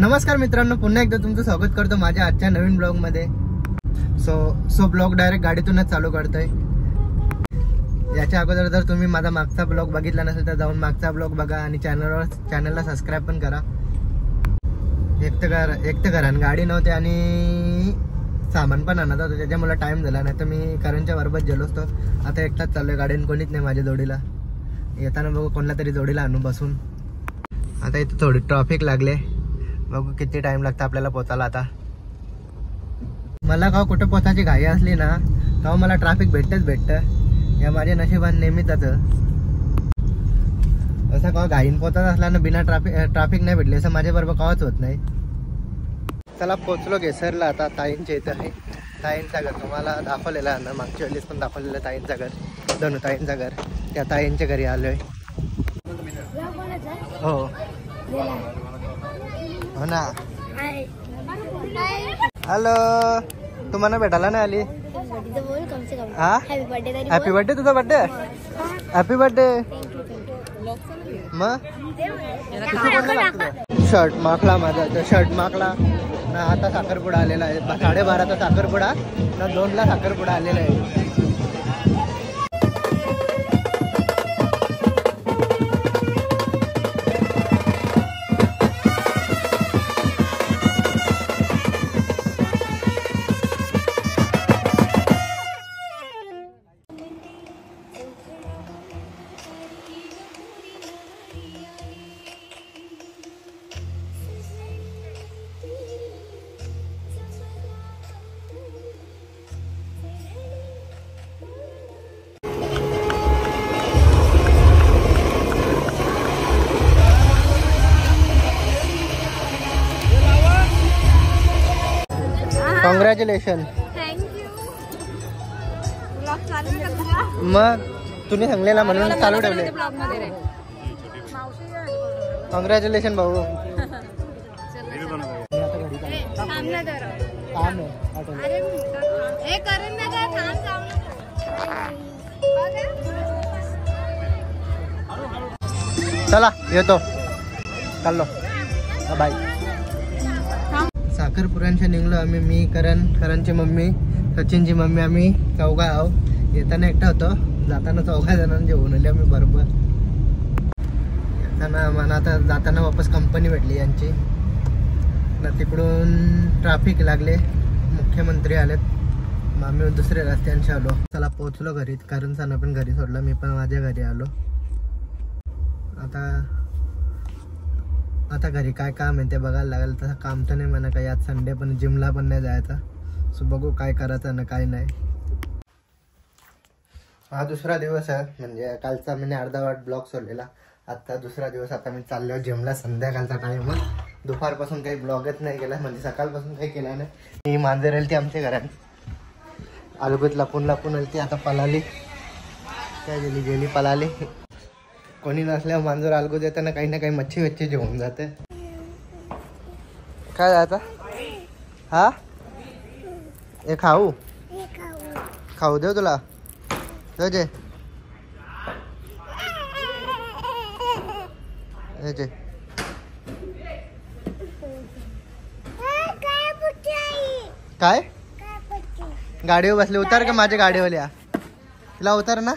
नमस्कार मित्रांनो, पुन्हा एकदा तुमचं स्वागत करतो माझ्या आजच्या नवीन ब्लॉग मध्ये। सो ब्लॉग डायरेक्ट गाडीतूनच चालू करतोय। याच्या अगोदर जर तुम्ही माझा मागचा ब्लॉग बघितला नसेल तर जाऊन मागचा ब्लॉग बघा आणि चॅनलला सबस्क्राइब पण करा। एक तर घरान गाडी नव्हती आणि सामान पण आणत होतो, त्याच्यामुळे टाइम झाला नाही तर मी करणच्या बरोबर गेलो असतो। आता एकटाच चाललोय, गाडीन कोणीच नाही माझ्या जोडीला। येताना बघू कोणला तरी जोडीला आणू बसून। आता इथे थोडी ट्रॅफिक लागले, बघू किती टाइम लागतं आपल्याला पोचायला। आता मला का कुठे पोचायची घाई असली ना तेव्हा मला ट्रॅफिक भेटतं। या माझ्या नशिबान नेहमीच जातं। असं का घाईन पोचत असला ना बिना ट्रॅफिक नाही भेटले असं माझ्या बरोबर कवाच होत नाही। चला पोचलो घेसरला, आता ताईंच्या इथं आहे। ताईंचा घर तुम्हाला दाखवलेला आहे ना, मागच्या वेळेस पण दाखवलेलं ताईंचा घर, दोन ताईंचा घर। त्या ताईंच्या घरी आलोय। हो हो ना। हॅलो, तुम्हाला भेटायला नाही आली? हा, हॅपी बर्थडे। तुझा बर्थडे? Happy birthday. मग शर्ट माखला माझा, शर्ट माखला ना। आता साखरपुडा आलेला आहे, 12:30चा साखरपुडा ना, 2ला साखरपुडा आलेला आहे। कॉंग्रॅच्युलेशन। मग तुम्ही सांगलेला म्हणून चालू ठेवले। कॉंग्रॅच्युलेशन भाऊ। चला येतो, चाललो, बाय। साखरपुड्यांच्या निघलो आम्ही, मी करणची मम्मी, सचिनची मम्मी, आम्ही चौघा आहो। येताना एकटा होतो, जाताना 4 जणांना जेवून आले आम्ही बरोबर। येताना मला आता जाताना वापस कंपनी भेटली यांची ना, तिकडून ट्रॅफिक लागले, मुख्यमंत्री आलेत, मग आम्ही दुसऱ्या रस्त्यांशी आलो। चला पोहोचलो घरी, करणचा पण घरी सोडलं, मी पण माझ्या घरी आलो। आता घरी काय काम आहे ते बघायला लागेल। तसं काम तर नाही म्हणा काही, आज संडे पण जिमला पण नाही जायचा। सो बघू काय करायचं ना काय नाही। हा दुसरा दिवस आहे, म्हणजे कालचा मी अर्धा वाट ब्लॉग सोडलेला, आता दुसरा दिवस। आता मी चाललो जिमला, संध्याकाळचा टाइम, दुपारपासून काही ब्लॉगच नाही केला, म्हणजे सकाळपासून काही केला नाही। मी मांजर आली ती आमच्या घरात, अलगूत लपून आली ती, आता पळाली, काय गेली पळाली। कोणी नसल्यावर मांजर अलगू देताना काही ना काही मच्छी जेवून जाते। काय जाता? हा, हे खाऊ देऊ तुला? जे काय गाडीवर बसले? उतार का माझ्या गाडीवर? या तिला उतार ना।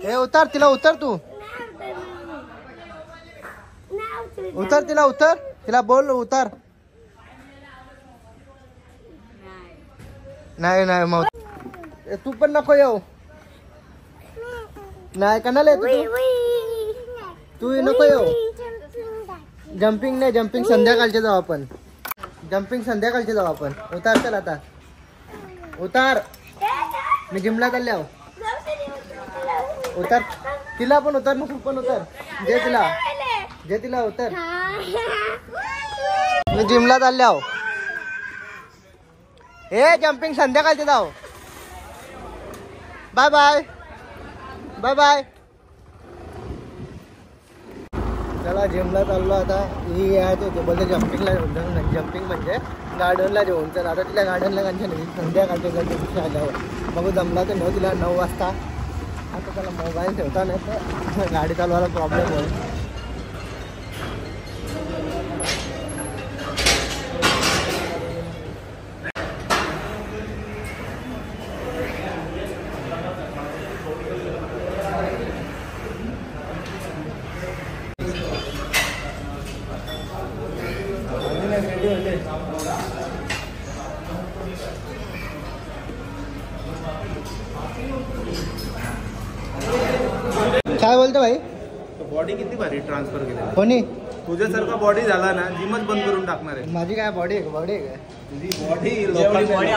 ए उतार तिला, उतर तू, उतर तिला, उतर तिला, बोल उतर। नाही नाही मग तू पण नको येऊ, नाही कणाला तू नको येऊ। जम्पिंग नाही, जम्पिंग संध्याकाळचे जाऊ आपण, जम्पिंग संध्याकाळचे जाऊ आपण। उतार चल आता, उतार, मी जिमला चालले आहो। उतर तिला पण, उतर ना तू पण उतर, जे तिला उतर, मी जिमला चालले आहो। हे जम्पिंग संध्याकाळचे जाऊ। Bye bye, bye bye. चला जिमला चाललो आता। ही आहे ते बोलते जम्पिंगला, जम्पिंग म्हणजे गार्डनला जेवून। तर आता तिला गार्डनला त्यांच्या नाही, संध्याकाळच्या आल्यावर बघू जमला तर 9 वाजता आता त्याला मोबाईल ठेवता नाही तर गाडी चालवायला प्रॉब्लेम होईल. काय बोलतो भाई? बॉडी किती भारी ट्रान्सफर केली कोणी? तुझ्यासारखा बॉडी झाला ना जिमच बंद करून टाकणार आहे. माझी काय बॉडी आहे? बॉडी आहे काय तुझी बॉडी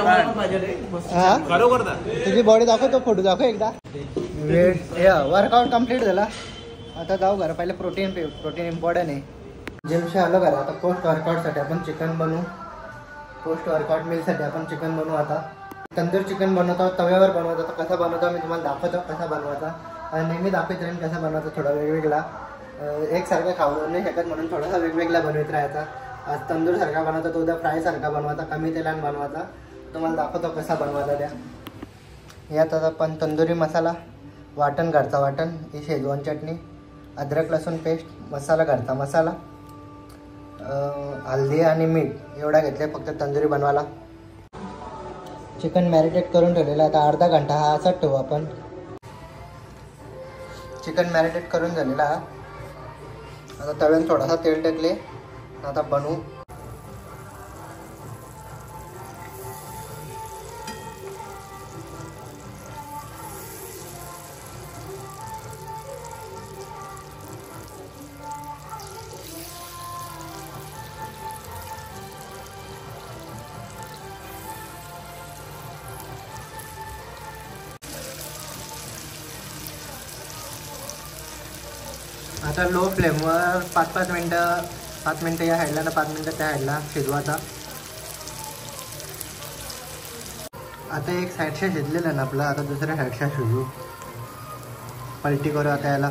हा खरोखर ना. तुझी बॉडी दाखव, तो फोटो दाखव एकदा. वेट वर्कआउट कम्प्लीट झाला. आता जाऊ घरा. पहिले प्रोटीन इम्पॉर्टंट आहे. जिमशी आलो घरा. आता पोस्ट वर्कआउटसाठी आपण चिकन बनवू. पोस्ट वर्कआउट मीलसाठी आपण चिकन बनवू. आता तंदूर चिकन बनवतो, तव्यावर बनवतो. तर कसा बनवतो मी तुम्हाला दाखवतो कसा बनवायचा. नेहमी दाखवत राहीन कसा बनवायचा. थोडा वेगवेगळा एकसारखा खाऊ नाही शकत म्हणून थोडासा वेगवेगळा बनवत राहायचा. आज तंदूर सारखा बनवता, तो उद्या फ्राय सारखा बनवायचा, कमी तेलाने बनवायचा. तुम्हाला दाखवतो कसा बनवायचा त्या. यात आता आपण तंदुरी मसाला, वाटण घरचा वाटण, ही शेजवान चटणी, अद्रक लसूण पेस्ट, मसाला घरचा मसाला, हल्दी आणि मीठ एवढा घेतले फक्त तंदुरी बनवायला. चिकन मॅरिनेट करून ठेवलेला. आता अर्धा घंटा हा असाच ठेवू आपण. चिकन मॅरिनेट करून झालेला. आता तव्यात थोडासा तेल टाकले. आता बनवू. आता लो फ्लेमवर 5 मिनटं या साईडला ना 5 मिनटं त्या साईडला शिजवायचा. आता एक साईडशा शिजलेलं ना आपलं. आता दुसऱ्या साईडशा शिजू. पलटी करू आता याला.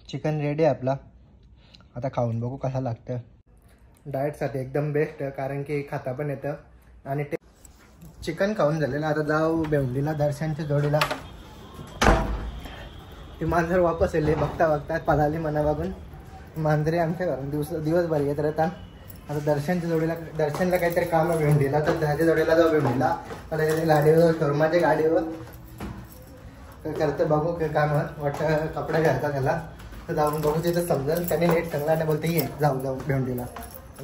चिकन रेडी आहे आपला. आता खाऊन बघू कसा लागतं. डाएटसाठी एकदम बेस्ट, कारण की खाता पण येतं आणि चिकन खाऊन झालेलं. आता जाऊ भेंडीला, दर्शनच्या जोडीला. ती मांजर वापस येईल बघता बघता पळाली मना बघून. मांजरे आमच्या घरून दिवसभर येत राहतात. आता दर्शनच्या जोडीला, दर्शनला काहीतरी काम आहे भेंडीला, तर त्याच्या जोडीला जाऊ भेंडीला. मला त्याच्या गाडीवर, शोरूमाच्या गाडीवर करतं बघू काय काम वाटतं. कपडे घालतात त्याला तर जाऊन बघू. तिथं समजेल. त्याने नीट सांगला नाही, बोलते ये जाऊ भेंडीला.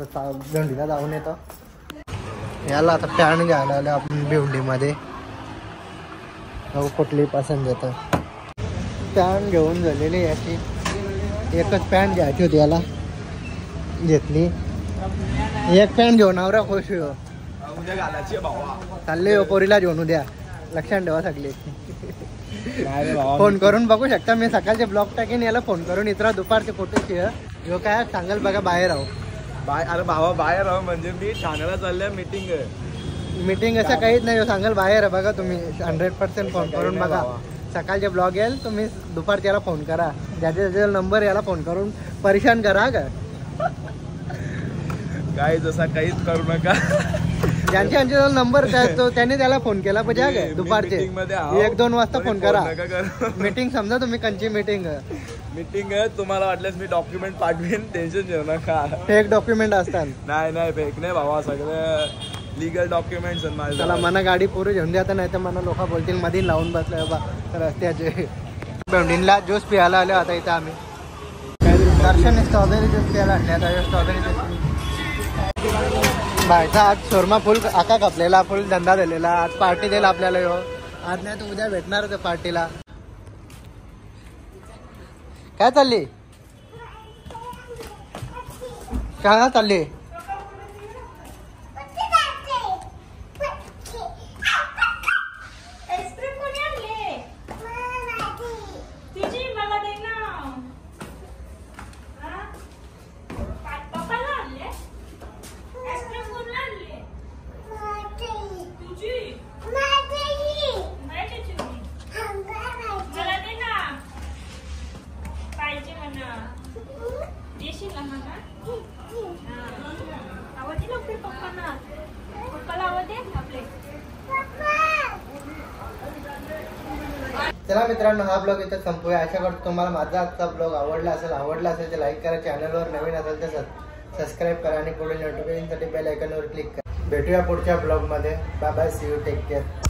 आता भेंडीला जाऊन येतो. याला आता पॅन घ्यायला आलं आपण भेंडीमध्ये. बघू कुठली पसंत येतं. पॅन घेऊन झालेली याची. एकच पॅन घ्यायची होती याला, घेतली. एक पॅन घेऊन आवरा खुश हो. चालले हो पोरीला घेऊन उद्या. लक्षात ठेवा सगळे. फोन करून बघू शकता. मी सकाळचे ब्लॉग टाकेन. याला फोन करून इतरा दुपारचे फोटोची ह्यो काय सांगाल बघा बाहेर आहो. अरे भावा बाहेर आहो म्हणजे मी ठाण्याला चालल्या मीटिंग असं काहीच नाही. सांगाल बाहेर आहे बघा. तुम्ही 100% फोन करून बघा. सकाळचे ब्लॉग येईल, तुम्ही दुपारच्या याला फोन करा. ज्याचे नंबर याला फोन करून परेशान करा का काय. जसा काहीच करू नका. ज्यांचे नंबर त्याने त्याला फोन केला पाहिजे. दुपारचे 1-2 वाजता फोन करा. मीटिंग समजा तुम्ही कंची मीटिंग तुम्हाला वाटल्यास मी डॉक्युमेंट पाठवेन. टेन्शन घेऊ नका. फेक डॉक्युमेंट असतात. नाही फेक नाही भावा. सगळे लिगल डॉक्युमेंट्स त्याला मना गाडी पुरी घेऊन द्या. नाही तर मला लोक बोलतील मध्ये लावून बसले बाबा रस्त्याचे. भेंडीला ज्यूस प्यायला आले. आता इथं आम्ही दर्शन स्ट्रॉबेरी ज्यूस प्यायला आणले. आता स्ट्रॉबेरी ज्यूस बायचा आज शोरमा फुल आका कापलेला. फुल धंदा दिलेला. आज पार्टी देईल आपल्याला. आज नाही तर उद्या भेटणार होते पार्टीला. काय चालली? काय चालली? देशील ना मला आवाज येईल आपल्या पप्पांना पप्पाला आवाज येईल आपले चला मित्रांनो हा ब्लॉग इथं संपूया आशा करतो तुम्हाला माझा आजचा ब्लॉग आवडला असेल तर लाईक करा चॅनलवर नवीन असेल तर सबस्क्राईब करा आणि पुढील नोटिफिकेशनसाठी बेल आयकॉनवर क्लिक करा भेटूया पुढच्या ब्लॉगमध्ये bye bye see you take care